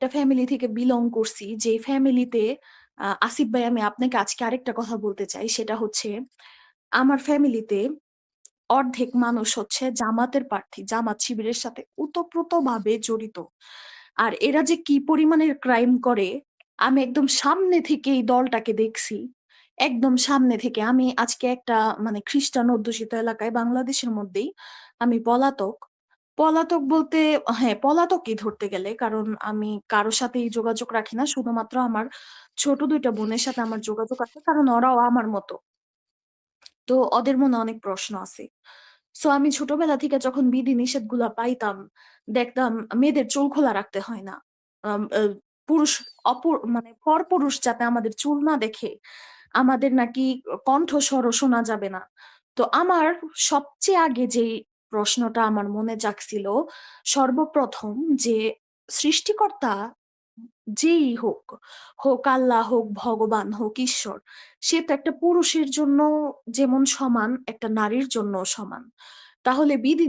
একটা ফ্যামিলি থেকে বিলং করছি, যে ফ্যামিলিতে আসিফ ভাই, আমি আপনাকে আজকে আরেকটা কথা বলতে চাই। সেটা হচ্ছে, আমার ফ্যামিলিতে অর্ধেক মানুষ হচ্ছে জামাতের প্রার্থী, জামাত শিবিরের সাথে ওতপ্রোতভাবে জড়িত। আর এরা যে কি পরিমাণের ক্রাইম করে, আমি একদম সামনে থেকে এই দলটাকে দেখছি। একদম সামনে থেকে। আমি আজকে একটা মানে খ্রিস্টান অধ্যুষিত এলাকায়, বাংলাদেশের মধ্যেই আমি পলাতক। পলাতক বলতে, হ্যাঁ, পলাতকই ধরতে গেলে। কারণ আমি কারো সাথেই যোগাযোগ রাখি না। শুধুমাত্র আমার ছোট ২ টা বোনের সাথে আমার যোগাযোগ আছে। কারণ ওরাও আমার মতো। তো ওদের মনে অনেক প্রশ্ন আছে। সো আমি ছোটবেলা থেকে যখন বিধি-নিষেধগুলা পাইতাম, দেখতাম মেয়েদের চুল খোলা রাখতে হয় না। আম আ পুরুষ মানে পরপুরুষ যাতে আমাদের চুল না দেখে, আমাদের নাকি কণ্ঠস্বরও শোনা যাবে না। তো আমার সবচেয়ে আগে যেই প্রশ্নটা আমার মনে জাগছিল, সর্বপ্রথম যে সৃষ্টিকর্তা যেই হোক, হোক আল্লাহ, হোক ভগবান, হোক ঈশ্বর, সে তো একটা পুরুষের জন্য যেমন সমান, একটা নারীর জন্যও সমান। তাহলে বিধি